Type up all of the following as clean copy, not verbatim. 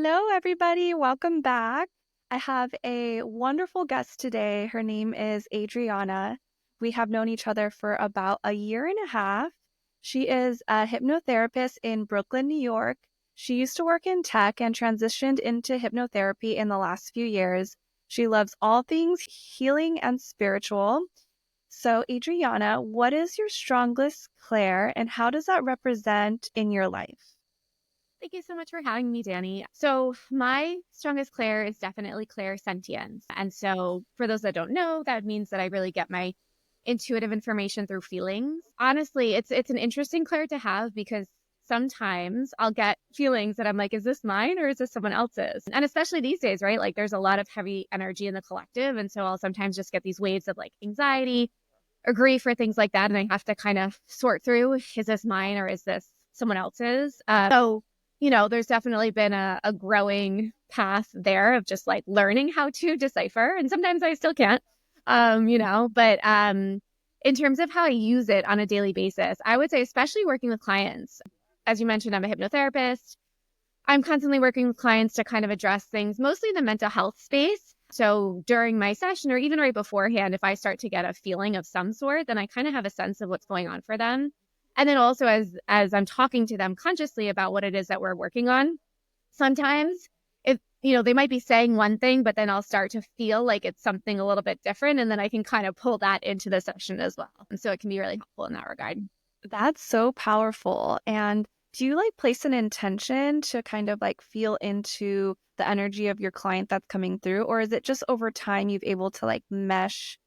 Hello, everybody. Welcome back. I have a wonderful guest today. Her name is Adriana. We have known each other for about a year and a half. She is a hypnotherapist in Brooklyn, New York. She used to work in tech and transitioned into hypnotherapy in the last few years. She loves all things healing and spiritual. So, Adriana, what is your strongest clair and how does that represent in your life? Thank you so much for having me, Dani. So my strongest clair is definitely clairsentience. And so for those that don't know, that means that I really get my intuitive information through feelings. Honestly, it's an interesting clair to have because sometimes I'll get feelings that I'm like, is this mine or is this someone else's? And especially these days, right? Like there's a lot of heavy energy in the collective. And so I'll sometimes just get these waves of like anxiety or grief or things like that. And I have to kind of sort through, is this mine or is this someone else's? There's definitely been a growing path there of just like learning how to decipher. And sometimes I still can't, but in terms of how I use it on a daily basis, I would say, especially working with clients, as you mentioned, I'm a hypnotherapist. I'm constantly working with clients to kind of address things, mostly in the mental health space. So during my session or even right beforehand, if I start to get a feeling of some sort, then I kind of have a sense of what's going on for them. And then also as I'm talking to them consciously about what it is that we're working on, sometimes if, they might be saying one thing, but then I'll start to feel like it's something a little bit different. And then I can kind of pull that into the session as well. And so it can be really helpful in that regard. That's so powerful. And do you like place an intention to kind of like feel into the energy of your client that's coming through? Or is it just over time you've able to like mesh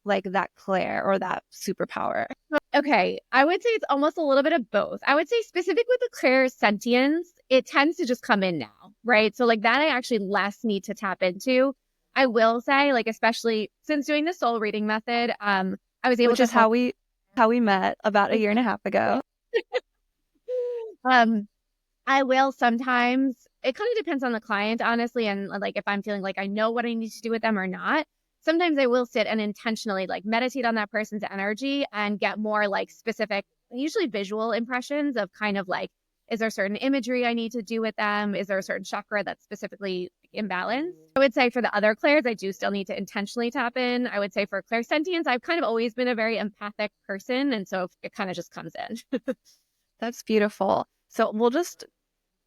like that clair or that superpower? Okay, I would say it's almost a little bit of both. I would say specific with the clairsentience, it tends to just come in now, right? So like that I actually less need to tap into. I will say, like, especially since doing the soul reading method, I was able Which to is help. how we met about a year and a half ago. um, I will sometimes, it kind of depends on the client, honestly, and like if I'm feeling like I know what I need to do with them or not. Sometimes I will sit and intentionally like meditate on that person's energy and get more like specific, usually visual impressions of kind of like, is there certain imagery I need to do with them? Is there a certain chakra that's specifically imbalanced? I would say for the other clairs, I do still need to intentionally tap in. I would say for clairsentience, I've kind of always been a very empathic person. And so it kind of just comes in. That's beautiful. So we'll just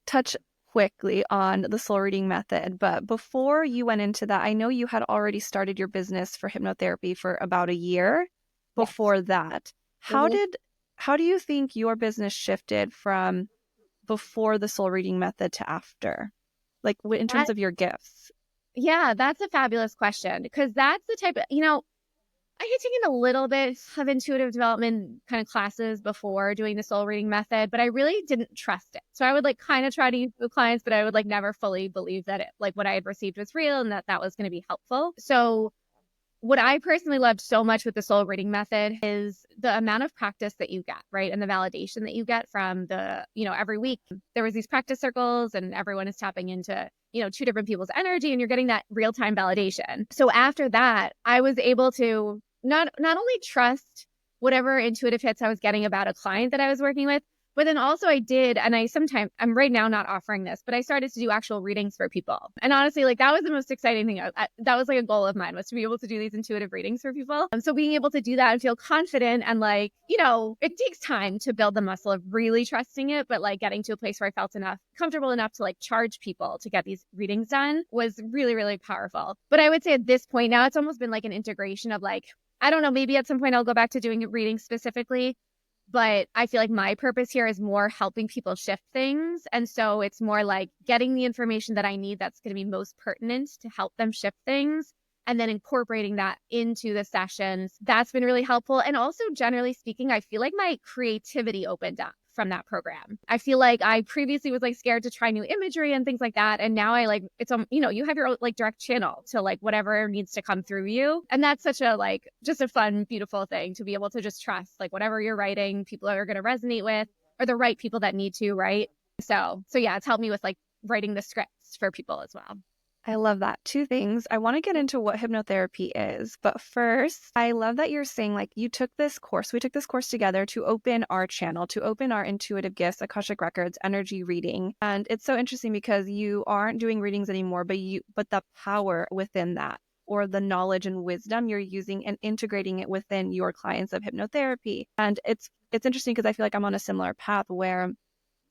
touch quickly on the soul reading method. But before you went into that, I know you had already started your business for hypnotherapy for about a year Yes. before that. How do you think your business shifted from before the soul reading method to after? Like in terms of your gifts? Yeah, that's a fabulous question because that's the type of, I had taken a little bit of intuitive development kind of classes before doing the soul reading method, but I really didn't trust it. So I would like kind of try to use it with clients, but I would like never fully believe that it, like what I had received was real and that that was going to be helpful. So what I personally loved so much with the soul reading method is the amount of practice that you get, right? And the validation that you get from every week there was these practice circles and everyone is tapping into, two different people's energy and you're getting that real-time validation. So after that, I was able to not only trust whatever intuitive hits I was getting about a client that I was working with, but then also I did, and I'm right now not offering this, but I started to do actual readings for people. And honestly, like that was the most exciting thing. That was like a goal of mine, was to be able to do these intuitive readings for people. And so being able to do that and feel confident and like, it takes time to build the muscle of really trusting it, but like getting to a place where I felt comfortable enough to like charge people to get these readings done was really, really powerful. But I would say at this point now, it's almost been like an integration of like, I don't know, maybe at some point I'll go back to doing readings specifically. But I feel like my purpose here is more helping people shift things. And so it's more like getting the information that I need that's going to be most pertinent to help them shift things and then incorporating that into the sessions. That's been really helpful. And also, generally speaking, I feel like my creativity opened up from that program. I feel like I previously was like scared to try new imagery and things like that. And now I like, it's, you have your own like direct channel to like whatever needs to come through you. And that's such a like, just a fun, beautiful thing to be able to just trust like whatever you're writing, people are going to resonate with, or the right people that need to, right? So yeah, it's helped me with like writing the scripts for people as well. I love that. Two things. I want to get into what hypnotherapy is, but first, I love that you're saying like you took this course. We took this course together to open our channel, to open our intuitive gifts, Akashic records, energy reading. And it's so interesting because you aren't doing readings anymore, but the power within that, or the knowledge and wisdom you're using and integrating it within your clients of hypnotherapy. And it's interesting because I feel like I'm on a similar path where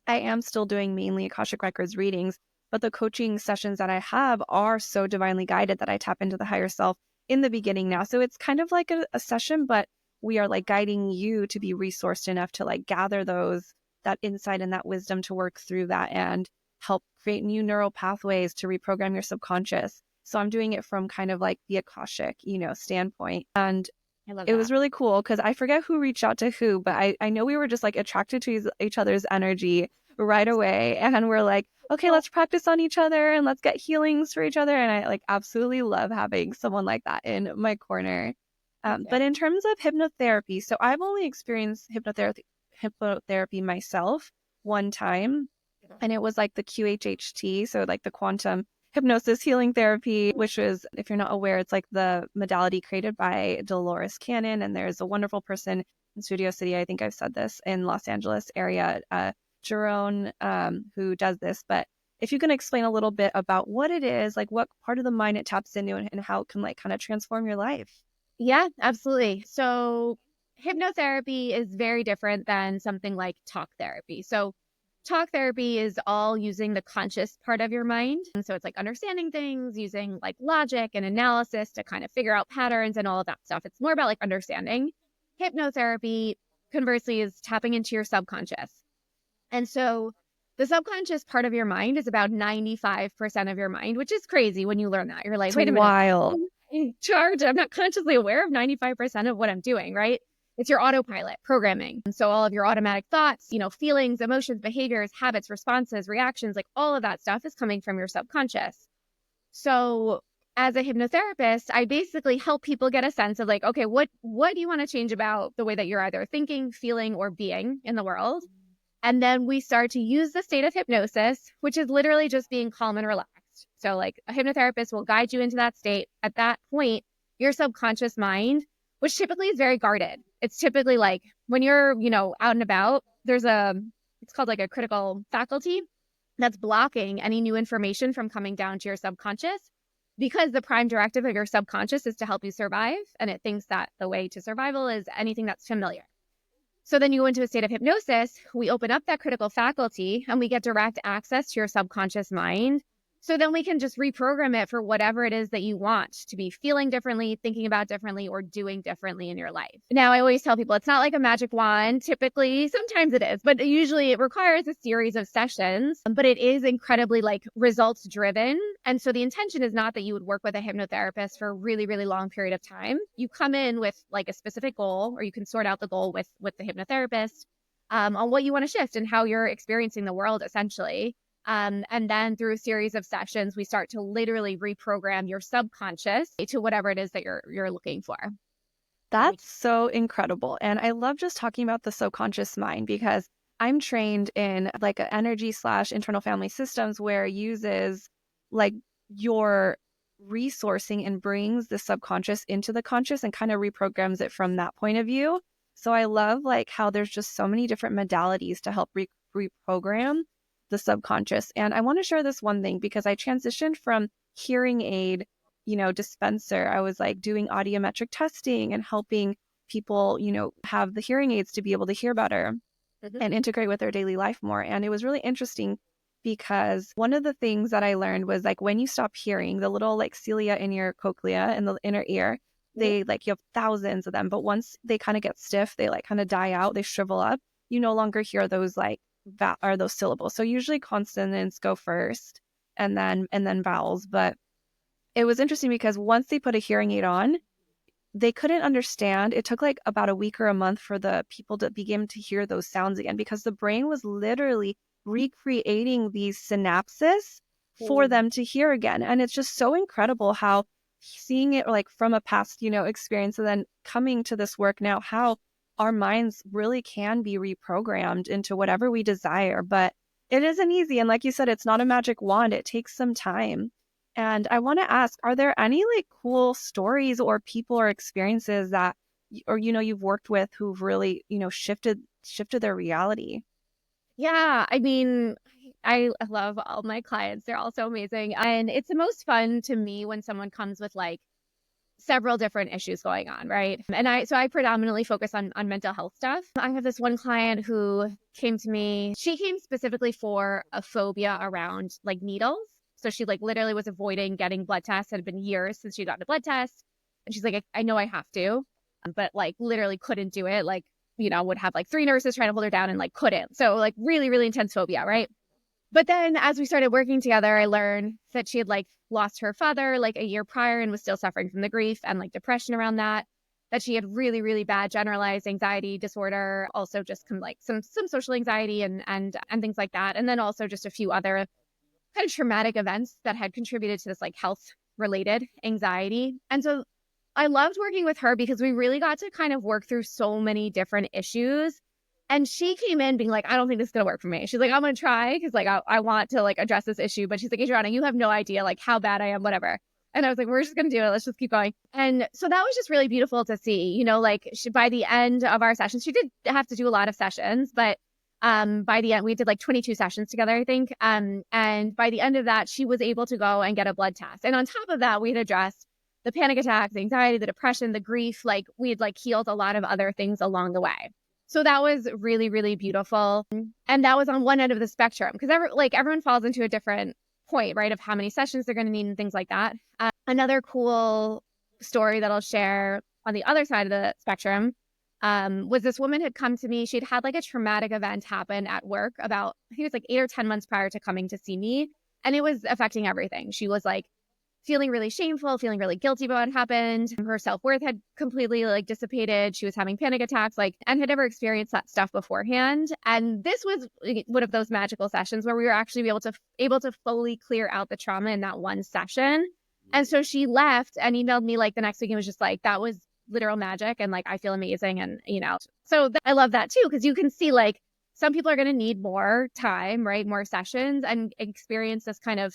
I am still doing mainly Akashic Records readings, but the coaching sessions that I have are so divinely guided that I tap into the higher self in the beginning now. So it's kind of like a session, but we are like guiding you to be resourced enough to like gather that insight and that wisdom to work through that and help create new neural pathways to reprogram your subconscious. So I'm doing it from kind of like the Akashic, standpoint. And I love it was that. really cool because I forget who reached out to who, but I know we were just like attracted to each other's energy right away. And we're like, okay, let's practice on each other and let's get healings for each other. And I like absolutely love having someone like that in my corner. But in terms of hypnotherapy, so I've only experienced hypnotherapy myself one time, and it was like the QHHT, so like the quantum hypnosis healing therapy, which is, if you're not aware, it's like the modality created by Dolores Cannon. And there's a wonderful person in Studio City, I think I've said this, in Los Angeles area, Jerome, who does this. But if you can explain a little bit about what it is, like what part of the mind it taps into and how it can like kind of transform your life. Yeah, absolutely. So hypnotherapy is very different than something like talk therapy. So talk therapy is all using the conscious part of your mind. And so it's like understanding things, using like logic and analysis to kind of figure out patterns and all of that stuff. It's more about like understanding. Hypnotherapy, conversely, is tapping into your subconscious. And so the subconscious part of your mind is about 95% of your mind, which is crazy when you learn that. You're like, It's wait a minute, wild. I'm in charge. I'm not consciously aware of 95% of what I'm doing, right? It's your autopilot programming. And so all of your automatic thoughts, feelings, emotions, behaviors, habits, responses, reactions, like all of that stuff is coming from your subconscious. So as a hypnotherapist, I basically help people get a sense of like, okay, what do you want to change about the way that you're either thinking, feeling, or being in the world? And then we start to use the state of hypnosis, which is literally just being calm and relaxed. So, like a hypnotherapist will guide you into that state. At that point, your subconscious mind, which typically is very guarded, it's typically like when you're, out and about, it's called like a critical faculty that's blocking any new information from coming down to your subconscious because the prime directive of your subconscious is to help you survive. And it thinks that the way to survival is anything that's familiar. So then you go into a state of hypnosis, we open up that critical faculty and we get direct access to your subconscious mind. So then we can just reprogram it for whatever it is that you want to be feeling differently, thinking about differently, or doing differently in your life. Now, I always tell people it's not like a magic wand. Typically, sometimes it is, but usually it requires a series of sessions, but it is incredibly like results driven. And so the intention is not that you would work with a hypnotherapist for a really, really long period of time. You come in with like a specific goal, or you can sort out the goal with the hypnotherapist on what you want to shift and how you're experiencing the world, essentially. And then through a series of sessions, we start to literally reprogram your subconscious to whatever it is that you're looking for. That's so incredible. And I love just talking about the subconscious mind because I'm trained in like an energy / internal family systems where it uses like your resourcing and brings the subconscious into the conscious and kind of reprograms it from that point of view. So I love like how there's just so many different modalities to help reprogram the subconscious. And I want to share this one thing because I transitioned from hearing aid dispenser. I was like doing audiometric testing and helping people, have the hearing aids to be able to hear better and integrate with their daily life more. And it was really interesting because one of the things that I learned was like when you stop hearing, the little like cilia in your cochlea in the inner ear, they like you have thousands of them, but once they kind of get stiff, they like kind of die out, they shrivel up. You no longer hear those like or those syllables. So usually consonants go first and then vowels, but it was interesting because once they put a hearing aid on, they couldn't understand. It took like about a week or a month for the people to begin to hear those sounds again because the brain was literally recreating these synapses for them to hear again. And it's just so incredible how seeing it like from a past, experience and then coming to this work now, how our minds really can be reprogrammed into whatever we desire. But it isn't easy. And like you said, it's not a magic wand. It takes some time. And I want to ask, are there any like cool stories or people or experiences that or you've worked with who've really, shifted their reality? Yeah, I mean, I love all my clients. They're all so amazing. And it's the most fun to me when someone comes with like several different issues going on, right? And I predominantly focus on mental health stuff. I have this one client who came to me. She came specifically for a phobia around like needles. So she like literally was avoiding getting blood tests. It had been years since she got a blood test. And she's like, I know I have to, but like literally couldn't do it. Like, would have like three nurses trying to hold her down and like couldn't. So like really, really intense phobia, right? But then as we started working together, I learned that she had like lost her father like a year prior and was still suffering from the grief and like depression around that. That she had really, really bad generalized anxiety disorder, also just like some social anxiety and things like that. And then also just a few other kind of traumatic events that had contributed to this like health related anxiety. And so I loved working with her because we really got to kind of work through so many different issues. And she came in being like, I don't think this is going to work for me. She's like, I'm going to try because like I want to like address this issue. But she's like, Adriana, you have no idea like how bad I am, whatever. And I was like, we're just going to do it. Let's just keep going. And so that was just really beautiful to see, like by the end of our sessions, she did have to do a lot of sessions, but by the end, we did like 22 sessions together, I think. And by the end of that, she was able to go and get a blood test. And on top of that, we had addressed the panic attacks, the anxiety, the depression, the grief. Like we had like healed a lot of other things along the way. So that was really, really beautiful. And that was on one end of the spectrum because everyone falls into a different point, right? Of how many sessions they're going to need and things like that. Another cool story that I'll share on the other side of the spectrum was this woman had come to me. She'd had like a traumatic event happen at work about, I think it was like 8 or 10 months prior to coming to see me. And it was affecting everything. She was like feeling really shameful, feeling really guilty about what happened. Her self-worth had completely like dissipated. She was having panic attacks, like, and had never experienced that stuff beforehand. And this was one of those magical sessions where we were actually able to fully clear out the trauma in that one session. And so she left and emailed me like the next week and was just like, that was literal magic. And like, I feel amazing. And, so I love that too, because you can see like some people are going to need more time, right? More sessions and experience this kind of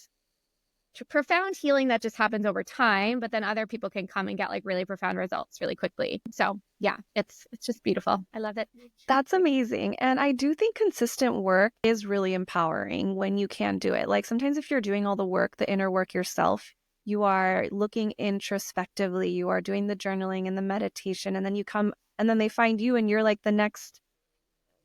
profound healing that just happens over time, but then other people can come and get like really profound results really quickly. So yeah, it's just beautiful. I love it. That's amazing. And I do think consistent work is really empowering when you can do it. Like sometimes if you're doing all the work, the inner work yourself, you are looking introspectively, you are doing the journaling and the meditation, and then you come and then they find you and you're like the next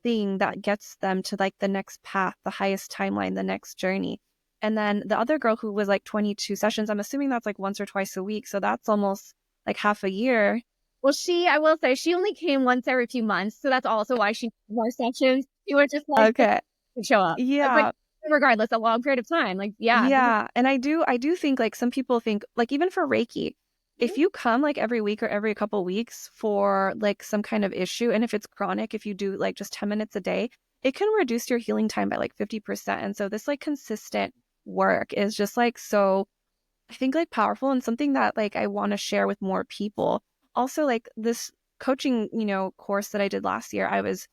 thing that gets them to like the next path, the highest timeline, the next journey. And then the other girl who was like 22 sessions, I'm assuming that's like once or twice a week. So that's almost like half a year. Well, I will say, she only came once every few months. So that's also why she did more sessions. You were just like, Okay. to show up. Yeah. But regardless, a long period of time. Like, yeah. Yeah. And I do think like some people think like even for Reiki, if you come like every week or every couple weeks for like some kind of issue, and if it's chronic, if you do like just 10 minutes a day, it can reduce your healing time by like 50%. And so this like consistent work is just like so, I think like powerful and something that like I want to share with more people. Also like this coaching, course that I did last year, I was,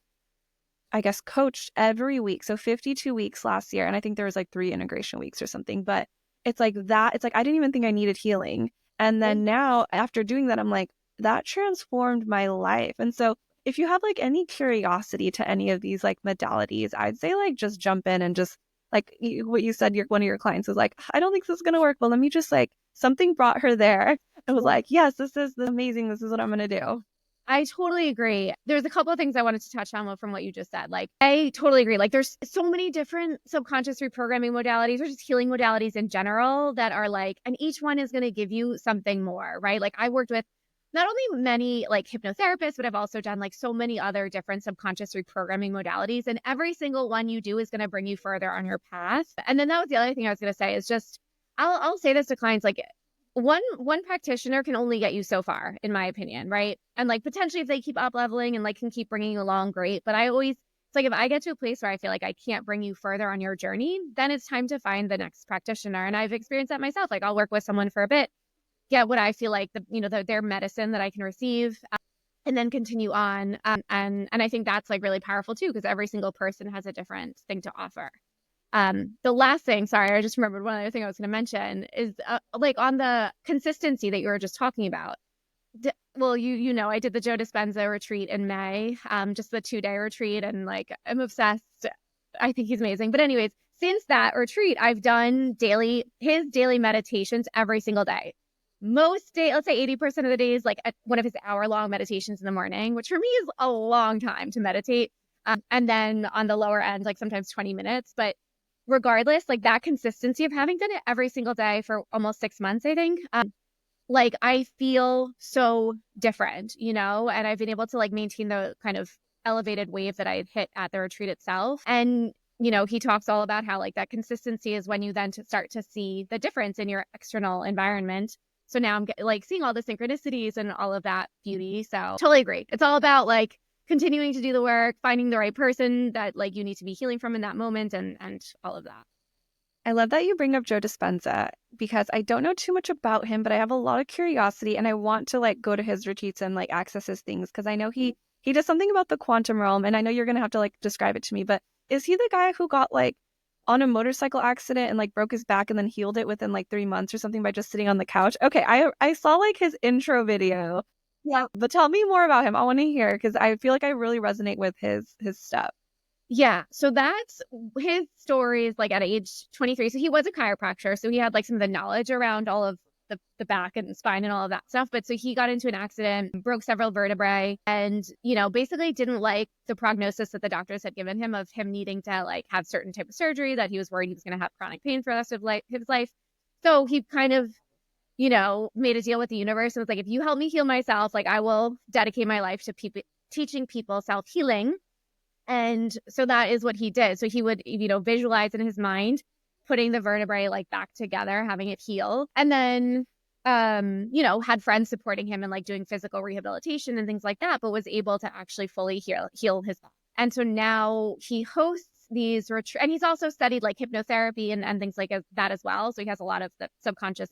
I guess, coached every week. So 52 weeks last year. And I think there was like 3 integration weeks or something, but it's like that. It's like, I didn't even think I needed healing. And then now after doing that, I'm like, that transformed my life. And so if you have like any curiosity to any of these like modalities, I'd say like just jump in and just like what you said, one of your clients was like, I don't think this is going to work. But let me just like, something brought her there. It was like, yes, this is amazing. This is what I'm going to do. I totally agree. There's a couple of things I wanted to touch on from what you just said. Like, I totally agree. Like, there's so many different subconscious reprogramming modalities or just healing modalities in general that are like, and each one is going to give you something more, right? Like, I worked with not only many like hypnotherapists, but I've also done like so many other different subconscious reprogramming modalities. And every single one you do is going to bring you further on your path. And then that was the other thing I was going to say is just, I'll say this to clients, like, one practitioner can only get you so far, in my opinion, right? And like potentially if they keep up leveling and like can keep bringing you along, great. But it's like if I get to a place where I feel like I can't bring you further on your journey, then it's time to find the next practitioner. And I've experienced that myself. Like I'll work with someone for a bit, get what I feel like their medicine that I can receive, and then continue on. And I think that's like really powerful too, because every single person has a different thing to offer. The last thing, sorry, I just remembered one other thing I was going to mention is like on the consistency that you were just talking about. Well, you know, I did the Joe Dispenza retreat in May, just the 2-day retreat, and like I'm obsessed. I think he's amazing. But anyways, since that retreat, I've done his daily meditations every single day. Most day, let's say 80% of the days, like at one of his hour-long meditations in the morning, which for me is a long time to meditate. And then on the lower end, like sometimes 20 minutes. But regardless, like that consistency of having done it every single day for almost 6 months, I think, like I feel so different, you know, and I've been able to like maintain the kind of elevated wave that I hit at the retreat itself. And, you know, he talks all about how like that consistency is when you then start to see the difference in your external environment. So now I'm like seeing all the synchronicities and all of that beauty. So totally agree. It's all about like continuing to do the work, finding the right person that like you need to be healing from in that moment, and all of that. I love that you bring up Joe Dispenza because I don't know too much about him, but I have a lot of curiosity and I want to like go to his retreats and like access his things because I know he does something about the quantum realm, and I know you're gonna have to like describe it to me, but is he the guy who got like on a motorcycle accident and like broke his back and then healed it within like 3 months or something by just sitting on the couch? Okay, I saw like his intro video, but tell me more about him. I want to hear because I feel like I really resonate with his stuff. Yeah. So that's his story is like at age 23. So he was a chiropractor. So he had like some of the knowledge around all of the back and spine and all of that stuff. But so he got into an accident, broke several vertebrae, and, you know, basically didn't like the prognosis that the doctors had given him of him needing to like have certain type of surgery, that he was worried he was going to have chronic pain for the rest of his life. So he kind of, you know, made a deal with the universe and was like, if you help me heal myself, like I will dedicate my life to teaching people self-healing. And so that is what he did. So he would, you know, visualize in his mind, putting the vertebrae like back together, having it heal. And then, you know, had friends supporting him and like doing physical rehabilitation and things like that, but was able to actually fully heal his body. And so now he hosts these retreats, and he's also studied like hypnotherapy and things like that as well. So he has a lot of the subconscious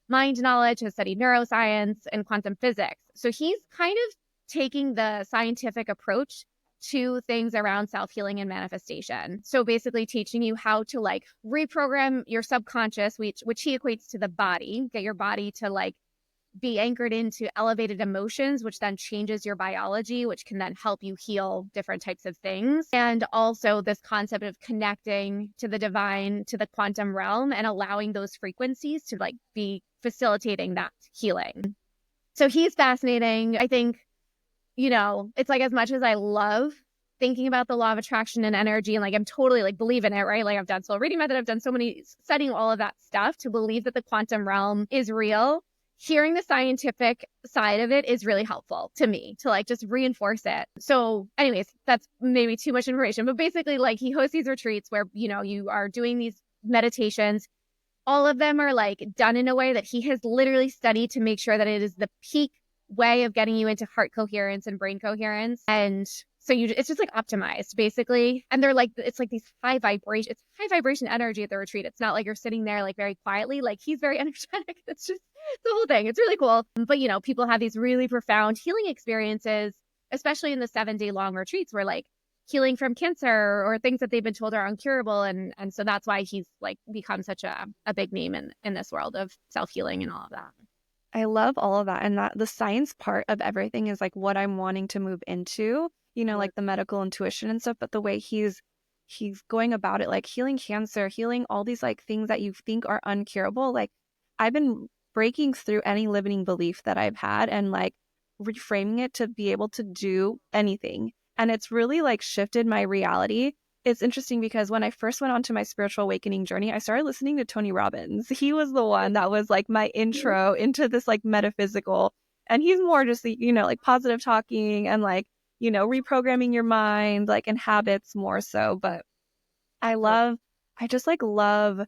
mind knowledge, has studied neuroscience and quantum physics. So he's kind of taking the scientific approach to things around self-healing and manifestation. So basically teaching you how to like reprogram your subconscious, which he equates to the body, get your body to like be anchored into elevated emotions, which then changes your biology, which can then help you heal different types of things. And also this concept of connecting to the divine, to the quantum realm, and allowing those frequencies to like be facilitating that healing. So he's fascinating. I think, you know, it's like as much as I love thinking about the law of attraction and energy, and like I'm totally like believe in it, right? Like I've done soul reading method, I've done so many studying all of that stuff to believe that the quantum realm is real. Hearing the scientific side of it is really helpful to me to like just reinforce it. So anyways, that's maybe too much information, but basically like he hosts these retreats where, you know, you are doing these meditations. All of them are like done in a way that he has literally studied to make sure that it is the peak way of getting you into heart coherence and brain coherence. And so it's just like optimized basically. And they're like, it's like these high vibration energy at the retreat. It's not like you're sitting there like very quietly, like he's very energetic. It's just the whole thing. It's really cool. But, you know, people have these really profound healing experiences, especially in the 7-day long retreats where like healing from cancer or things that they've been told are incurable. And so that's why he's like become such a big name in this world of self-healing and all of that. I love all of that. And that the science part of everything is like what I'm wanting to move into, you know, like the medical intuition and stuff. But the way he's going about it, like healing cancer, healing all these like things that you think are uncurable. Like I've been breaking through any limiting belief that I've had and like reframing it to be able to do anything. And it's really like shifted my reality. It's interesting because when I first went onto my spiritual awakening journey, I started listening to Tony Robbins. He was the one that was like my intro into this like metaphysical, and he's more just, you know, like positive talking and like, you know, reprogramming your mind, like in habits more so. But I just like love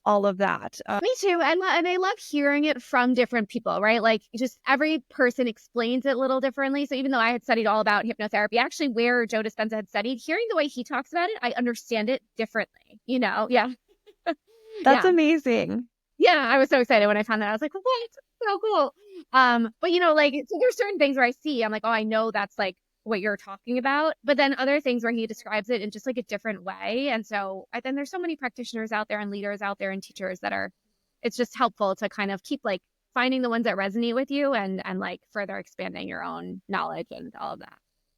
all of that. Me too. And I love hearing it from different people, right? Like just every person explains it a little differently. So even though I had studied all about hypnotherapy, actually where Joe Dispenza had studied, hearing the way he talks about it, I understand it differently, you know? Yeah. That's Yeah. amazing. Yeah. I was so excited when I found that. I was like, what? So cool. But you know, like, so there's certain things where I see, I'm like, oh, I know that's like what you're talking about, but then other things where he describes it in just like a different way. And so then there's so many practitioners out there and leaders out there and teachers that are, it's just helpful to kind of keep like finding the ones that resonate with you and like further expanding your own knowledge and all of that.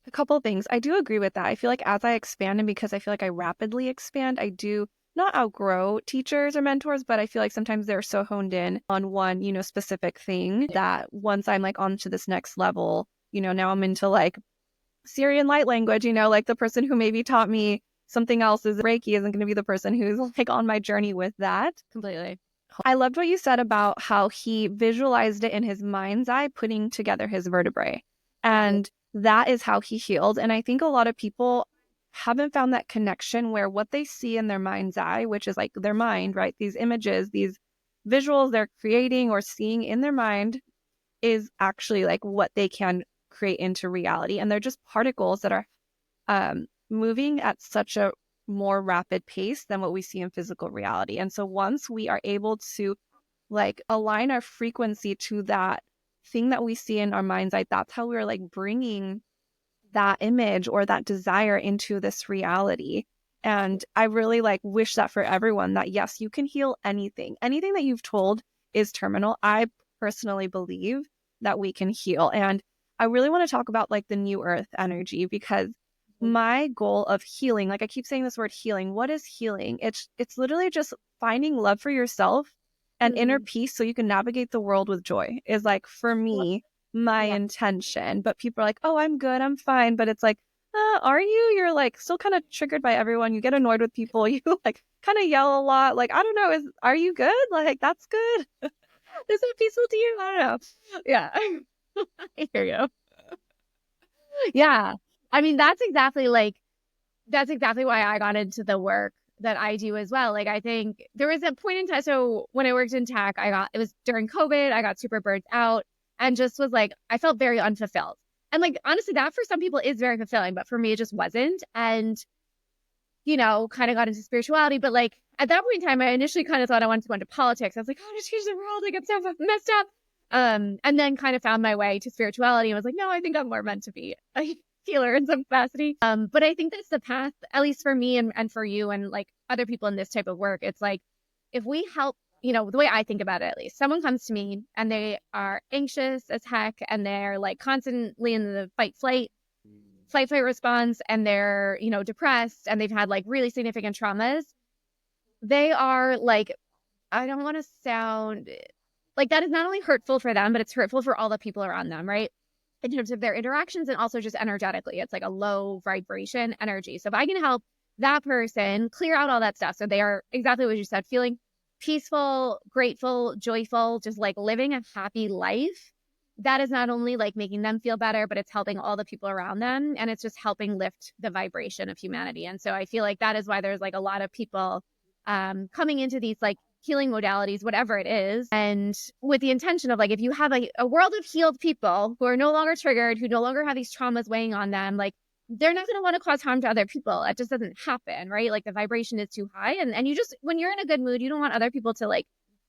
A couple of things. I do agree with that. I feel like as I expand, and because I feel like I rapidly expand, I do not outgrow teachers or mentors, but I feel like sometimes they're so honed in on one, specific thing that once I'm like on to this next level, now I'm into like Syrian light language, like the person who maybe taught me something else is Reiki isn't going to be the person who's like on my journey with that. Completely. I loved what you said about how he visualized it in his mind's eye, putting together his vertebrae. And that is how he healed. And I think a lot of people haven't found that connection where what they see in their mind's eye, which is like their mind, right? These images, these visuals they're creating or seeing in their mind is actually like what they can create into reality. And they're just particles that are moving at such a more rapid pace than what we see in physical reality. And so once we are able to like align our frequency to that thing that we see in our mind's eye, that's how we're like bringing that image or that desire into this reality. And I really like wish that for everyone that yes, you can heal anything. Anything that you've told is terminal. I personally believe that we can heal. And I really want to talk about like the new earth energy, because my goal of healing, like I keep saying this word healing, what is healing? It's literally just finding love for yourself and inner peace so you can navigate the world with joy is like, for me, my intention. But people are like, oh, I'm good, I'm fine. But it's like, are you? You're like still kind of triggered by everyone. You get annoyed with people. You like kind of yell a lot. Like, I don't know, are you good? Like, that's good. Is it peaceful to you? I don't know. Yeah. I hear you. Yeah. I mean, that's exactly why I got into the work that I do as well. Like, I think there was a point in time. So when I worked in tech, it was during COVID, I got super burnt out and just was like, I felt very unfulfilled. And like, honestly, that for some people is very fulfilling, but for me, it just wasn't. And, kind of got into spirituality. But like at that point in time, I initially kind of thought I wanted to go into politics. I was like, I want to change the world. Like, I'm so messed up. And then kind of found my way to spirituality and was like, no, I think I'm more meant to be a healer in some capacity. But I think that's the path, at least for me and for you and like other people in this type of work. It's like, if we help, the way I think about it, at least someone comes to me and they are anxious as heck and they're like constantly in the flight response and they're, depressed and they've had like really significant traumas. They are like, I don't want to sound like that is not only hurtful for them, but it's hurtful for all the people around them, right? In terms of their interactions and also just energetically. It's like a low vibration energy. So if I can help that person clear out all that stuff, so they are exactly what you said, feeling peaceful, grateful, joyful, just like living a happy life, that is not only like making them feel better, but it's helping all the people around them. And it's just helping lift the vibration of humanity. And so I feel like that is why there's like a lot of people coming into these like healing modalities, whatever it is, and with the intention of like, if you have a world of healed people who are no longer triggered, who no longer have these traumas weighing on them, like they're not going to want to cause harm to other people. That just doesn't happen, right? Like the vibration is too high, and you just, when you're in a good mood, you don't want other people to like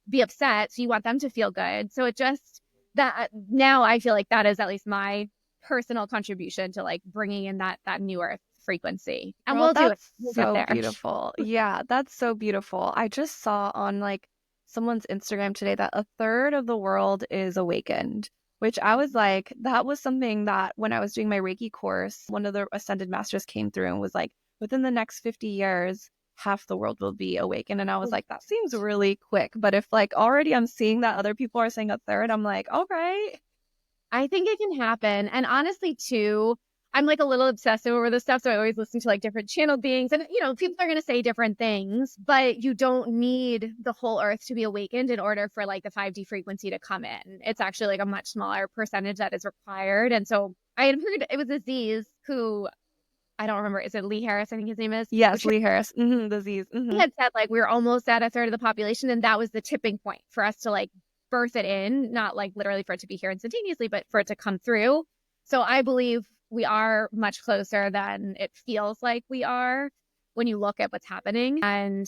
be upset, so you want them to feel good. So it just, that now I feel like that is at least my personal contribution to like bringing in that new earth frequency. And Girl, we'll do it. that's We'll get so there. beautiful. Yeah, that's so beautiful. I just saw on like someone's Instagram today that a third of the world is awakened, which I was like, that was something that when I was doing my Reiki course, one of the ascended masters came through and was like, within the next 50 years, half the world will be awakened. And I was like, that seems really quick. But if like already I'm seeing that other people are saying a third, I'm like, all right. I think it can happen. And honestly, too, I'm like a little obsessive over this stuff. So I always listen to like different channel beings and, people are going to say different things, but you don't need the whole earth to be awakened in order for like the 5D frequency to come in. It's actually like a much smaller percentage that is required. And so I had heard it was Aziz who, I don't remember, is it Lee Harris? I think his name is. Yes, Lee Harris. The Aziz. He had said like, we're almost at a third of the population. And that was the tipping point for us to like birth it in, not like literally for it to be here instantaneously, but for it to come through. So I believe we are much closer than it feels like we are when you look at what's happening. And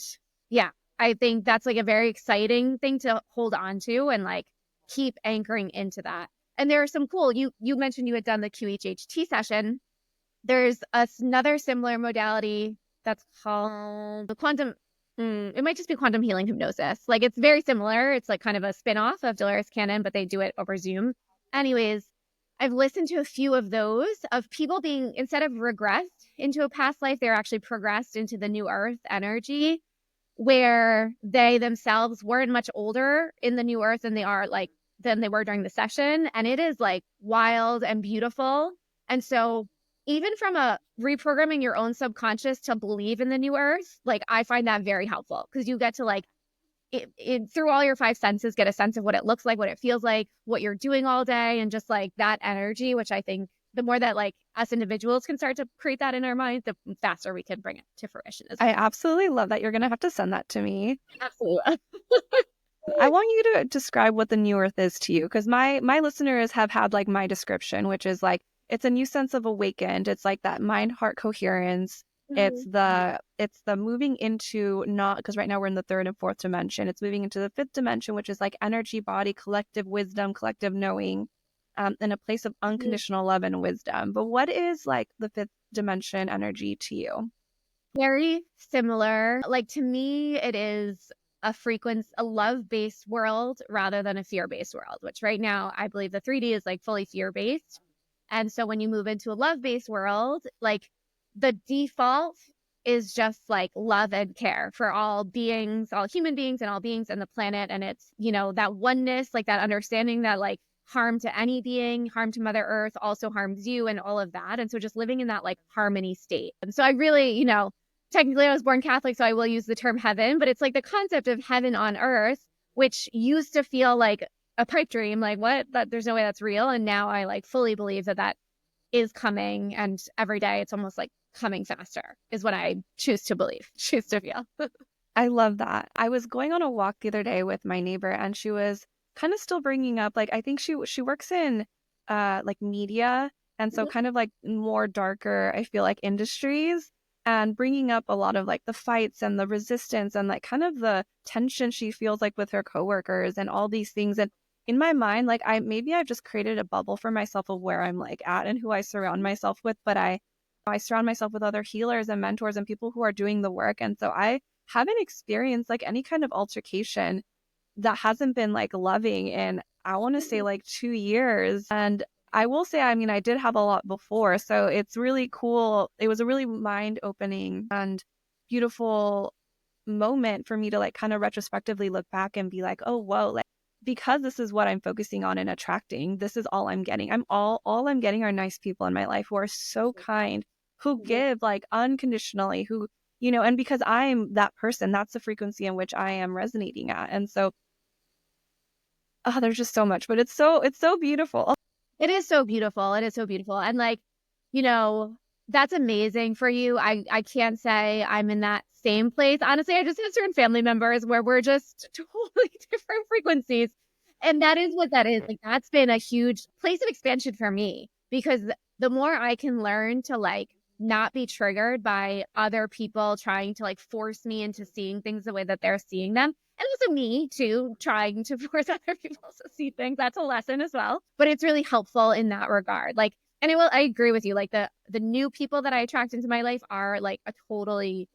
yeah, I think that's like a very exciting thing to hold on to and like keep anchoring into that. And there are some cool, you mentioned you had done the QHHT session. There's another similar modality that's called the quantum. It might just be quantum healing hypnosis. Like it's very similar. It's like kind of a spin-off of Dolores Cannon, but they do it over Zoom. Anyways, I've listened to a few of those of people being, instead of regressed into a past life, they're actually progressed into the new earth energy, where they themselves weren't much older in the new earth than they were during the session. And it is like wild and beautiful. And so even from a reprogramming your own subconscious to believe in the new earth, like I find that very helpful, because you get to like through all your five senses, get a sense of what it looks like, what it feels like, what you're doing all day, and just like that energy, which I think the more that like us individuals can start to create that in our minds, the faster we can bring it to fruition as well. I absolutely love that. You're going to have to send that to me. Absolutely. I want you to describe what the new earth is to you, because my listeners have had like my description, which is like it's a new sense of awakened. It's like that mind heart coherence. It's the moving into, not because right now we're in the third and fourth dimension. It's moving into the fifth dimension, which is like energy, body, collective wisdom, collective knowing, in a place of unconditional love and wisdom. But what is like the fifth dimension energy to you? Very similar. Like to me, it is a love-based world rather than a fear-based world, which right now I believe the 3D is like fully fear-based. And so when you move into a love-based world, like the default is just like love and care for all beings, all human beings and all beings on the planet. And it's, that oneness, like that understanding that like harm to any being, harm to Mother Earth also harms you and all of that. And so just living in that like harmony state. And so I really, technically I was born Catholic, so I will use the term heaven, but it's like the concept of heaven on earth, which used to feel like a pipe dream, like what? There's no way that's real. And now I like fully believe that is coming, and every day it's almost like coming faster is what I choose to believe, choose to feel. I love that. I was going on a walk the other day with my neighbor, and she was kind of still bringing up, like, I think she works in like media, and so kind of like more darker, I feel like, industries, and bringing up a lot of like the fights and the resistance and like kind of the tension she feels like with her coworkers and all these things. And in my mind, like I've just created a bubble for myself of where I'm like at and who I surround myself with, but I surround myself with other healers and mentors and people who are doing the work. And so I haven't experienced like any kind of altercation that hasn't been like loving in, I want to say, like 2 years. And I will say, I mean, I did have a lot before. So it's really cool. It was a really mind opening and beautiful moment for me to like kind of retrospectively look back and be like, oh, whoa, like because this is what I'm focusing on and attracting, this is all I'm getting. All I'm getting are nice people in my life who are so kind, who give like unconditionally, who, and because I'm that person, that's the frequency in which I am resonating at. And so, there's just so much, but it's so beautiful. It is so beautiful. It is so beautiful. And like, that's amazing for you. I can't say I'm in that same place. Honestly, I just have certain family members where we're just totally different frequencies. And that is what that is. Like, that's been a huge place of expansion for me, because the more I can learn to like not be triggered by other people trying to like force me into seeing things the way that they're seeing them. And also me too, trying to force other people to see things. That's a lesson as well. But it's really helpful in that regard. Like, and I agree with you. Like the new people that I attract into my life are like a totally,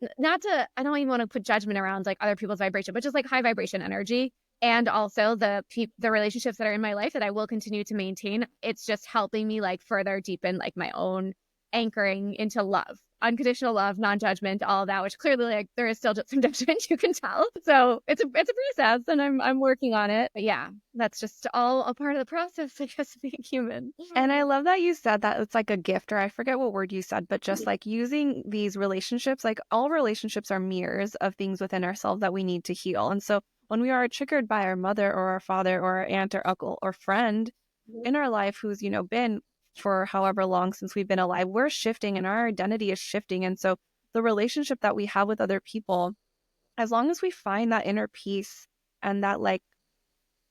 I don't even want to put judgment around like other people's vibration, but just like high vibration energy. And also the relationships that are in my life that I will continue to maintain. It's just helping me like further deepen like my own anchoring into love, unconditional love, non-judgment, all of that, which clearly like there is still just some judgment, you can tell. So it's a process, and I'm working on it. But yeah, that's just all a part of the process, I guess, of being human. And I love that you said that it's like a gift, or I forget what word you said, but just like using these relationships, like all relationships are mirrors of things within ourselves that we need to heal. And so when we are triggered by our mother or our father or our aunt or uncle or friend in our life who's, been for however long since we've been alive, we're shifting and our identity is shifting. And so the relationship that we have with other people, as long as we find that inner peace and that like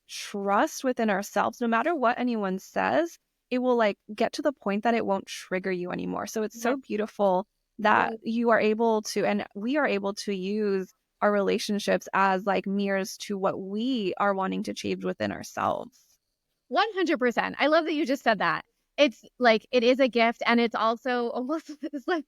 trust within ourselves, no matter what anyone says, it will like get to the point that it won't trigger you anymore. So it's so beautiful that you are able to, and we are able to use our relationships as like mirrors to what we are wanting to change within ourselves. 100%. I love that you just said that. it's like, it is a gift. And it's also almost it's like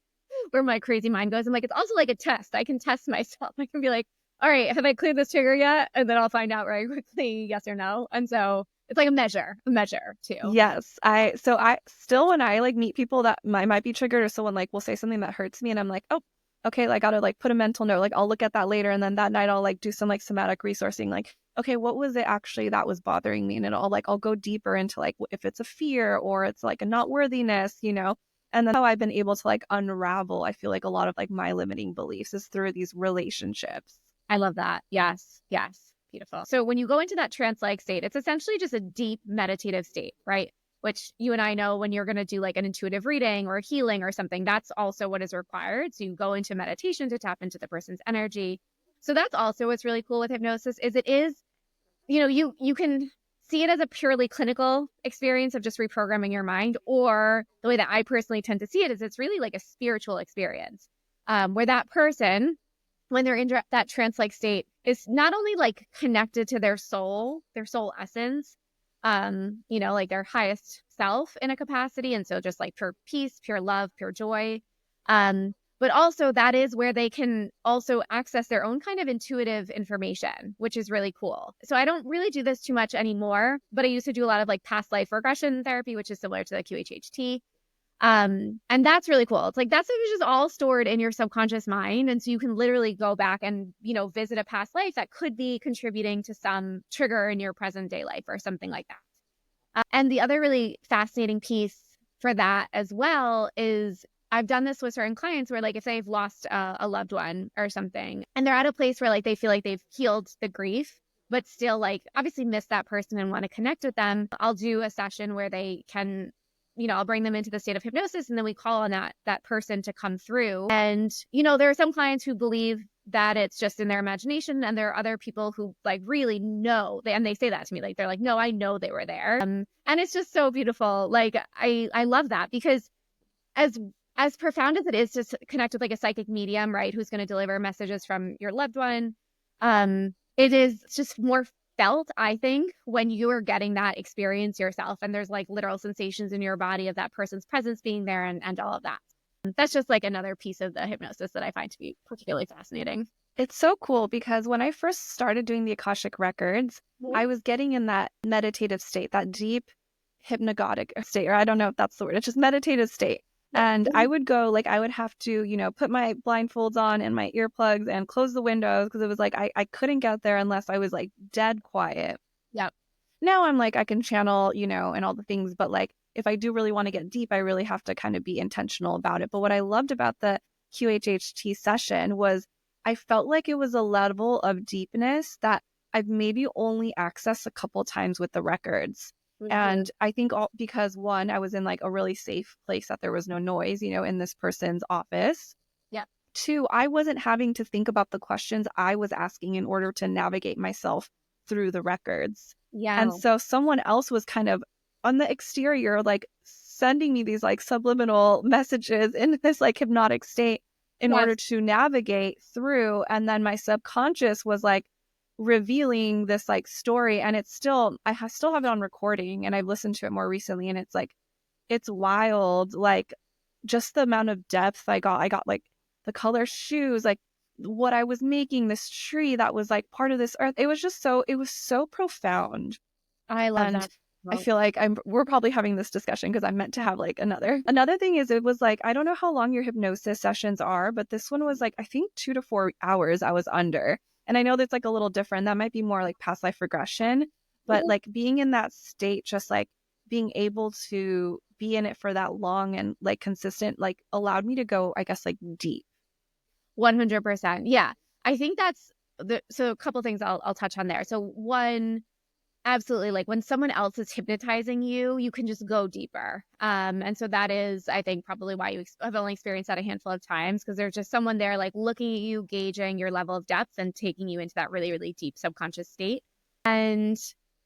where my crazy mind goes. I'm like, it's also like a test. I can test myself. I can be like, all right, have I cleared this trigger yet? And then I'll find out very quickly, yes or no. And so it's like a measure too. Yes. I still, when I like meet people that might be triggered, or someone like will say something that hurts me, and I'm like, oh, okay, like I gotta like put a mental note, like I'll look at that later. And then that night I'll like do some like somatic resourcing, like, okay, what was it actually that was bothering me? And I'll go deeper into like if it's a fear or it's like a not worthiness, And then how I've been able to like unravel, I feel like a lot of like my limiting beliefs is through these relationships. I love that. Yes. Yes. Beautiful. So when you go into that trance-like state, it's essentially just a deep meditative state, right? Which you and I know when you're going to do like an intuitive reading or healing or something, that's also what is required. So you go into meditation to tap into the person's energy. So that's also what's really cool with hypnosis is it is, you can see it as a purely clinical experience of just reprogramming your mind, or the way that I personally tend to see it is it's really like a spiritual experience, where that person, when they're in that trance-like state, is not only like connected to their soul essence, like their highest self in a capacity. And so just like pure peace, pure love, pure joy. But also that is where they can also access their own kind of intuitive information, which is really cool. So I don't really do this too much anymore, but I used to do a lot of like past life regression therapy, which is similar to the QHHT. And that's really cool. It's like, that's just all stored in your subconscious mind. And so you can literally go back and, visit a past life that could be contributing to some trigger in your present day life or something like that. And the other really fascinating piece for that as well is I've done this with certain clients where like if they've lost a loved one or something and they're at a place where like they feel like they've healed the grief, but still like obviously miss that person and want to connect with them, I'll do a session where they can, I'll bring them into the state of hypnosis and then we call on that person to come through. And, there are some clients who believe that it's just in their imagination. And there are other people who like really know, and they say that to me, like, they're like, no, I know they were there. And it's just so beautiful. Like, I love that because as profound as it is to connect with like a psychic medium, right, who's going to deliver messages from your loved one, it is just more felt, I think, when you are getting that experience yourself and there's like literal sensations in your body of that person's presence being there and all of that. That's just like another piece of the hypnosis that I find to be particularly fascinating. It's so cool because when I first started doing the Akashic records, I was getting in that meditative state, that deep hypnagogic state, or I don't know if that's the word, it's just meditative state. And I would go, like, I would have to, put my blindfolds on and my earplugs and close the windows because it was like I couldn't get there unless I was like dead quiet. Yep. Now I'm like, I can channel, and all the things, but like, if I do really want to get deep, I really have to kind of be intentional about it. But what I loved about the QHHT session was I felt like it was a level of deepness that I've maybe only accessed a couple times with the records. Mm-hmm. And I think because one, I was in like a really safe place that there was no noise, in this person's office. Yeah. Two, I wasn't having to think about the questions I was asking in order to navigate myself through the records. Yeah. And so someone else was kind of on the exterior, like sending me these like subliminal messages in this like hypnotic state in order to navigate through. And then my subconscious was like revealing this like story. And it's still, still have it on recording and I've listened to it more recently. And it's like, it's wild. Like just the amount of depth I got like the color shoes, like what I was making, this tree that was like part of this earth. It was so profound. I love that. I feel like we're probably having this discussion because I'm meant to have like another thing is it was like, I don't know how long your hypnosis sessions are, but this one was like, I think 2 to 4 hours I was under. And I know that's like a little different. That might be more like past life regression, but like being in that state, just like being able to be in it for that long and like consistent, like allowed me to go, I guess, like deep. 100%. Yeah. I think that's so a couple things I'll touch on there. So one, absolutely, like when someone else is hypnotizing you, you can just go deeper. And so that is, I think, probably why you have only experienced that a handful of times, because there's just someone there like looking at you, gauging your level of depth and taking you into that really, really deep subconscious state. And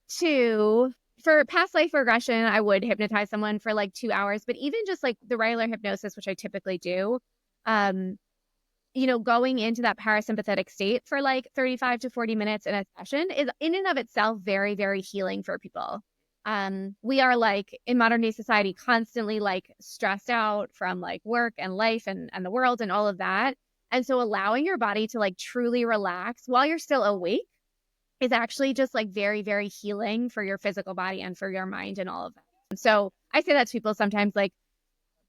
two, for past life regression, I would hypnotize someone for like 2 hours, but even just like the regular hypnosis, which I typically do, going into that parasympathetic state for like 35 to 40 minutes in a session is in and of itself very, very healing for people. we are like in modern day society constantly like stressed out from like work and life and the world and all of that. And so allowing your body to like truly relax while you're still awake is actually just like very, very healing for your physical body and for your mind and all of that. And so I say that to people sometimes, like,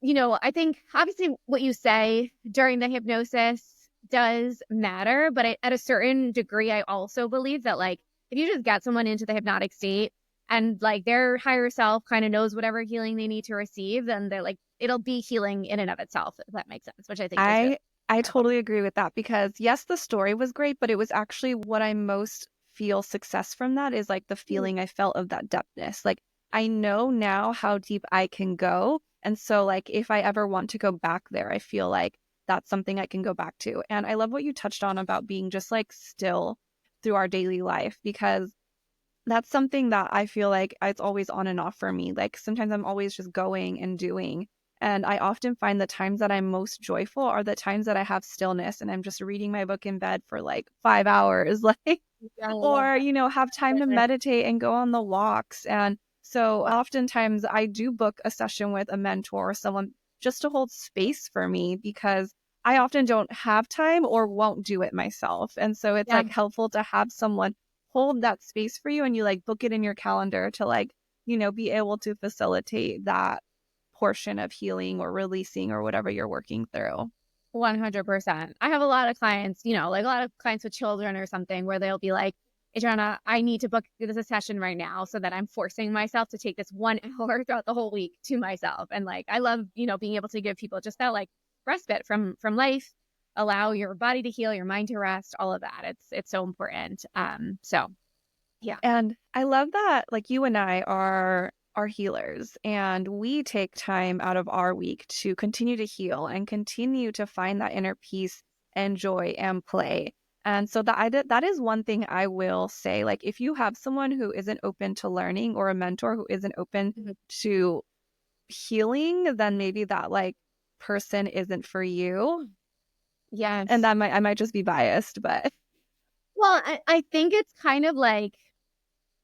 I think obviously what you say during the hypnosis does matter, but at a certain degree, I also believe that like if you just get someone into the hypnotic state and like their higher self kind of knows whatever healing they need to receive, then they're like it'll be healing in and of itself, if that makes sense, which I think is really I powerful. totally agree with that because yes, the story was great, but it was actually what I most feel success from that is like the Mm. feeling I felt of that depthness. Like I know now how deep I can go. And so like if I ever want to go back there, I feel like that's something I can go back to. And I love what you touched on about being just like still through our daily life because that's something that I feel like it's always on and off for me. Like sometimes I'm always just going and doing. And I often find the times that I'm most joyful are the times that I have stillness and I'm just reading my book in bed for like 5 hours, like, I love or, that. have time to meditate and go on the walks. And so oftentimes I do book a session with a mentor or someone just to hold space for me because I often don't have time or won't do it myself. And so it's Yeah, like helpful to have someone hold that space for you and you like book it in your calendar to like, be able to facilitate that portion of healing or releasing or whatever you're working through. 100%. I have a lot of clients, like a lot of clients with children or something where they'll be like, Adriana, I need to book this a session right now so that I'm forcing myself to take this 1 hour throughout the whole week to myself. And like, I love, being able to give people just that like respite from life, allow your body to heal, your mind to rest, all of that. It's so important. So yeah. And I love that like you and I are healers and we take time out of our week to continue to heal and continue to find that inner peace and joy and play. And so that is one thing I will say like if you have someone who isn't open to learning or a mentor who isn't open Mhm. to healing, then maybe that like person isn't for you. And Yes. that might I might just be biased, but Well, I think it's kind of like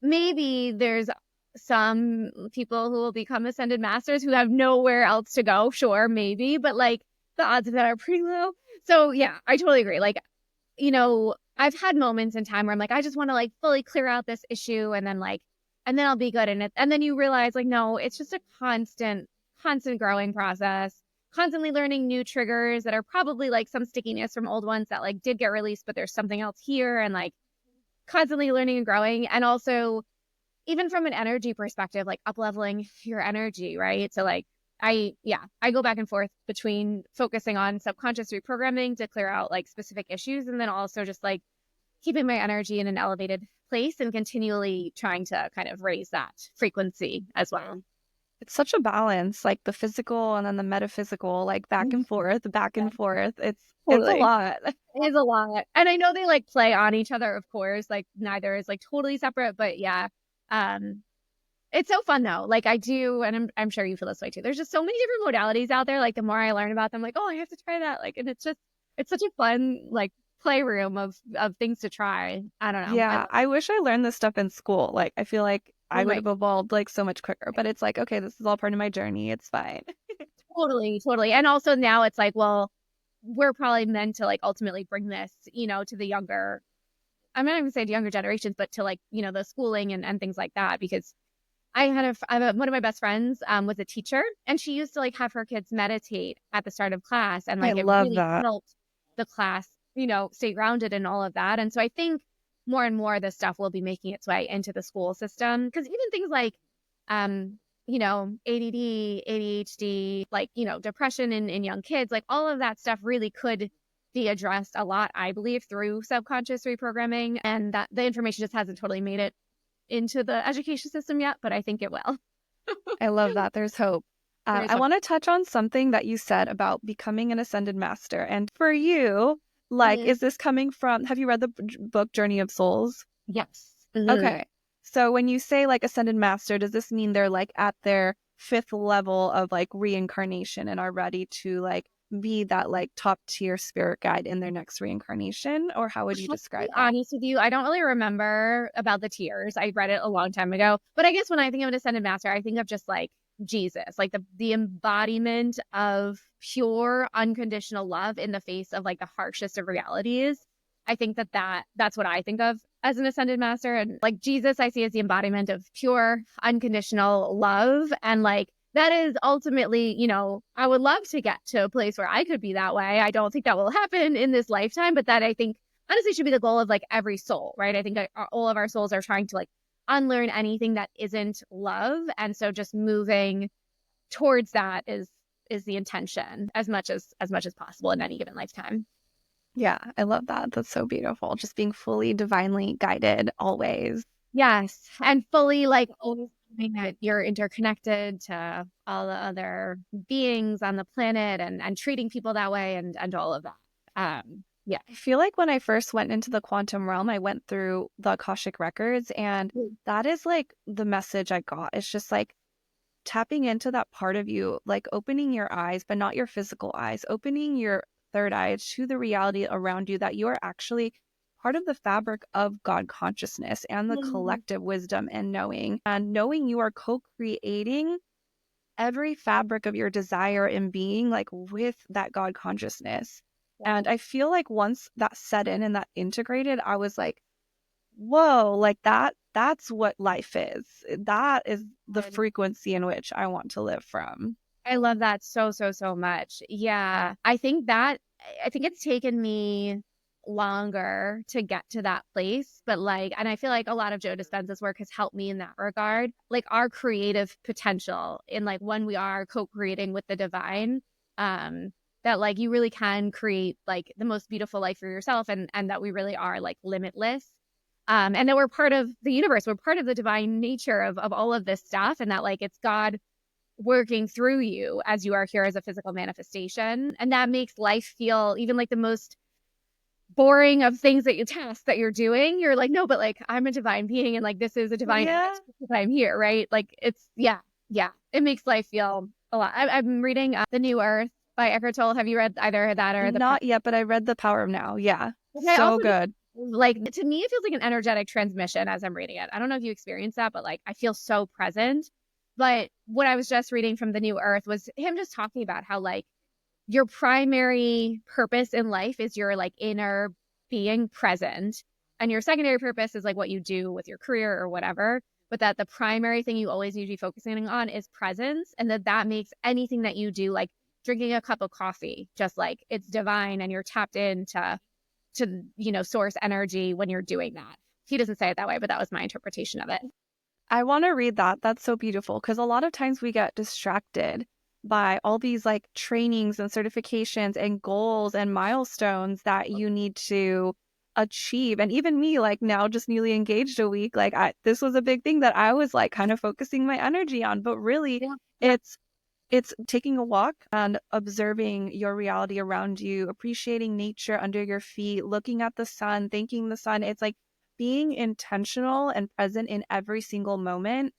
maybe there's some people who will become ascended masters who have nowhere else to go. Sure, maybe, but like the odds of that are pretty low. So yeah, I totally agree. Like, I've had moments in time where I'm like, I just want to like fully clear out this issue and then I'll be good in it. And then you realize like, no, it's just a constant growing process, constantly learning new triggers that are probably like some stickiness from old ones that like did get released, but there's something else here and like constantly learning and growing. And also even from an energy perspective, like up leveling your energy, right? So like I go back and forth between focusing on subconscious reprogramming to clear out like specific issues and then also just like keeping my energy in an elevated place and continually trying to kind of raise that frequency as well. it's such a balance, like the physical and then the metaphysical, like back and forth, back Yeah, and forth. It's a totally. lot. It is a lot. And I know they like play on each other, of course. Like neither is like totally separate, but yeah. Um, It's so fun though. Like I do, and I'm sure you feel this way too. There's just so many different modalities out there. Like the more I learn about them, like, oh, I have to try that. Like, and it's such a fun like playroom of things to try. I don't know. I Yeah, love I wish I learned this stuff in school. Like I feel like oh I would my have evolved like so much quicker, but it's like, okay, this is all part of my journey. It's fine. totally. And also now it's like, well, we're probably meant to like ultimately bring this, to the younger, I'm not even say to younger generations, but to like, the schooling and things like that, because one of my best friends was a teacher and she used to like have her kids meditate at the start of class and I like it love really that. helped the class, stay grounded and all of that. And so I think more and more this stuff will be making its way into the school system because even things like, um, ADD, ADHD, like, depression in young kids, like all of that stuff really could be addressed a lot, I believe, through subconscious reprogramming. And that the information just hasn't totally made it into the education system yet, but I think it will. I love that. There's hope. There is I hope. want to touch on something that you said about becoming an ascended master. And for you, like, Mhm. is this coming from, have you read the book Journey of Souls? Yes. Mhm. Okay. So when you say like ascended master, does this mean they're like at their fifth level of like reincarnation and are ready to like be that like top tier spirit guide in their next reincarnation? Or how would you To be describe that? honest with you, I don't really remember about the tiers. I read it a long time ago. But I guess when I think of an ascended master, I think of just like Jesus, like the embodiment of pure unconditional love in the face of like the harshest of realities. I think that's what I think of as an ascended master. And like Jesus, I see as the embodiment of pure unconditional love. And like that is ultimately, I would love to get to a place where I could be that way. I don't think that will happen in this lifetime, but that I think honestly should be the goal of like every soul, right? I think all of our souls are trying to like unlearn anything that isn't love. And so just moving towards that is the intention as much as possible in any given lifetime. Yeah, I love that. That's so beautiful. Just being fully divinely guided always. Yes. And fully like always knowing that you're interconnected to all the other beings on the planet and treating people that way and all of that. Yeah. I feel like when I first went into the quantum realm, I went through the Akashic records, and that is like the message I got. It's just like tapping into that part of you, like opening your eyes, but not your physical eyes, opening your third eye to the reality around you, that you are actually part of the fabric of God consciousness and the collective wisdom and knowing you are co-creating every fabric of your desire and being like with that God consciousness. And I feel like once that set in and that integrated, I was like, whoa, like that's what life is. That is the frequency in which I want to live from. I love that so much. Yeah. I think it's taken me longer to get to that place, but like, and I feel like a lot of Joe Dispenza's work has helped me in that regard. Like our creative potential in like when we are co-creating with the divine, that like you really can create like the most beautiful life for yourself and that we really are like limitless. And that we're part of the universe. We're part of the divine nature of all of this stuff. And that like it's God working through you as you are here as a physical manifestation. And that makes life feel even like the most boring of things tasks that you're doing. You're like, no, but like I'm a divine being and like this is a divine act that I'm here, right? Like it's, yeah. It makes life feel a lot. I'm reading The New Earth by Eckhart Tolle. Have you read either that or Not yet, but I read The Power of Now. Yeah. Okay, So good. Like to me, it feels like an energetic transmission as I'm reading it. I don't know if you experience that, but like I feel so present. But what I was just reading from The New Earth was him just talking about how like your primary purpose in life is your like inner being present. And your secondary purpose is like what you do with your career or whatever. But that the primary thing you always need to be focusing on is presence. And that makes anything that you do, like drinking a cup of coffee, just like it's divine and you're tapped into source energy when you're doing that. He doesn't say it that way, but that was my interpretation of it. I want to read that. That's so beautiful, because a lot of times we get distracted by all these like trainings and certifications and goals and milestones that you need to achieve. And even me, like now just newly engaged a week, like this was a big thing that I was like kind of focusing my energy on, but really it's taking a walk and observing your reality around you, appreciating nature under your feet, looking at the sun, thanking the sun. It's like being intentional and present in every single moment.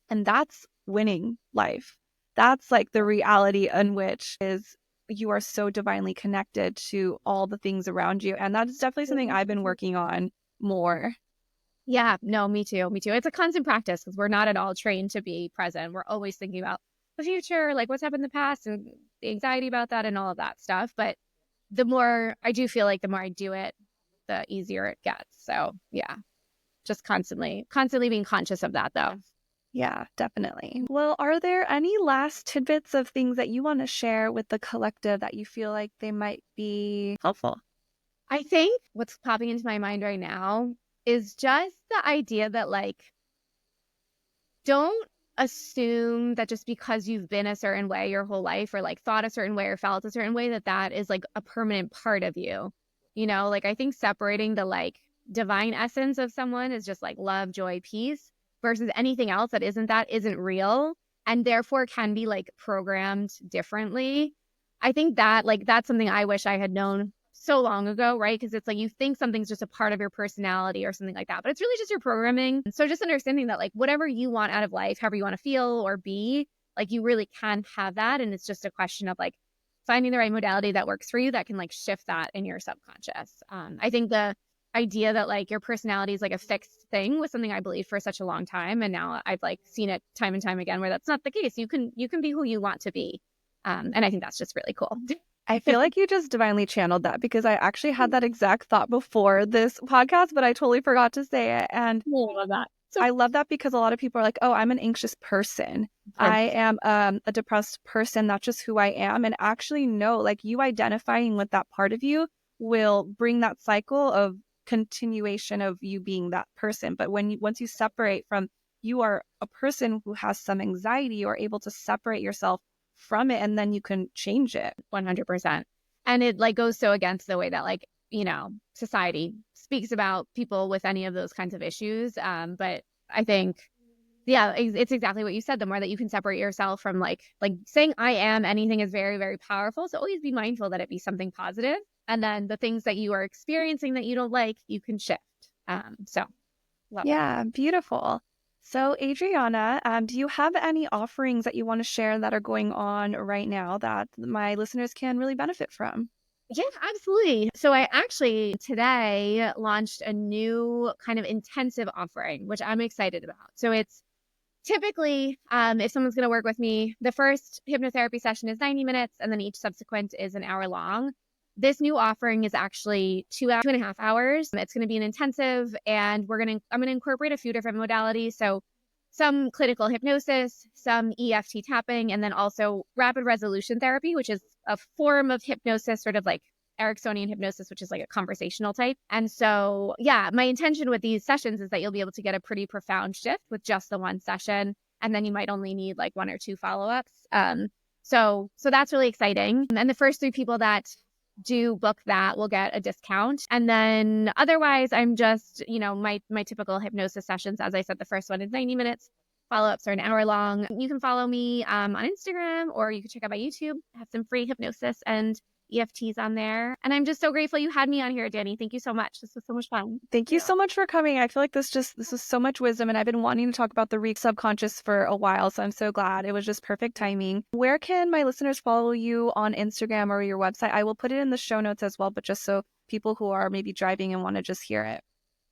And that's winning life. That's like the reality in which is you are so divinely connected to all the things around you. And that is definitely something I've been working on more. Yeah, no, me too. It's a constant practice because we're not at all trained to be present. We're always thinking about the future, like what's happened in the past and the anxiety about that and all of that stuff. But the more I do feel like the more I do it, the easier it gets. So yeah, just constantly being conscious of that though. Yeah, definitely. Well, are there any last tidbits of things that you want to share with the collective that you feel like they might be helpful? I think what's popping into my mind right now is just the idea that like, don't assume that just because you've been a certain way your whole life or like thought a certain way or felt a certain way that is like a permanent part of you. Like I think separating the like divine essence of someone is just like love, joy, peace versus anything else that isn't real and therefore can be like programmed differently. I think that like that's something I wish I had known so long ago, right? Because it's like you think something's just a part of your personality or something like that, but it's really just your programming. So just understanding that like whatever you want out of life, however you want to feel or be, like you really can have that. And it's just a question of like finding the right modality that works for you that can like shift that in your subconscious. I think the idea that like your personality is like a fixed thing was something I believed for such a long time. And now I've like seen it time and time again where that's not the case. You can be who you want to be. And I think that's just really cool. I feel like you just divinely channeled that because I actually had that exact thought before this podcast, but I totally forgot to say it. And I love that. So I love that because a lot of people are like, oh, I'm an anxious person. I am a depressed person. That's just who I am. And actually, no, like you identifying with that part of you will bring that cycle of continuation of you being that person. But once you separate from you are a person who has some anxiety, you're able to separate yourself from it and then you can change it. 100%. And it like goes so against the way that like, society speaks about people with any of those kinds of issues. But I think, yeah, it's exactly what you said. The more that you can separate yourself from like saying I am anything is very, very powerful. So always be mindful that it be something positive. And then the things that you are experiencing that you don't like, you can shift. So love it. Yeah, beautiful. So, Adriana, do you have any offerings that you want to share that are going on right now that my listeners can really benefit from? Yeah, absolutely. So I actually today launched a new kind of intensive offering, which I'm excited about. So it's typically, if someone's going to work with me, the first hypnotherapy session is 90 minutes, and then each subsequent is an hour long. This new offering is actually 2.5 hours. It's going to be an intensive, and I'm going to incorporate a few different modalities. So some clinical hypnosis, some EFT tapping, and then also rapid resolution therapy, which is a form of hypnosis, sort of like Ericksonian hypnosis, which is like a conversational type. And so, yeah, my intention with these sessions is that you'll be able to get a pretty profound shift with just the one session. And then you might only need like 1 or 2 follow-ups. So that's really exciting. And the first 3 people that do book that will get a discount. And then otherwise, I'm just, my typical hypnosis sessions. As I said, the first one is 90 minutes. Follow-ups are an hour long. You can follow me on Instagram, or you can check out my YouTube. I have some free hypnosis and EFTs on there. And I'm just so grateful you had me on here, Dani. Thank you so much. This was so much fun. Thank you so much for coming. I feel like this is so much wisdom, and I've been wanting to talk about the subconscious for a while, so I'm so glad. It was just perfect timing. Where can my listeners follow you on Instagram or your website? I will put it in the show notes as well, but just so people who are maybe driving and want to just hear it.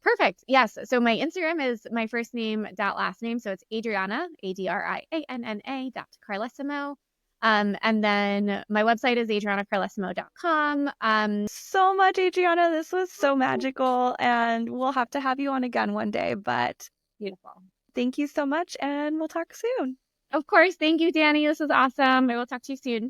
Perfect. Yes. So my Instagram is my first name dot last name. So it's Adrianna, Adrianna dot Carlesimo. And then my website is adriannacarlesimo.com. So much, Adriana. This was so magical, and we'll have to have you on again one day. But Beautiful. thank you so much, and we'll talk soon. Of course. Thank you, Dani. This was awesome. I will talk to you soon.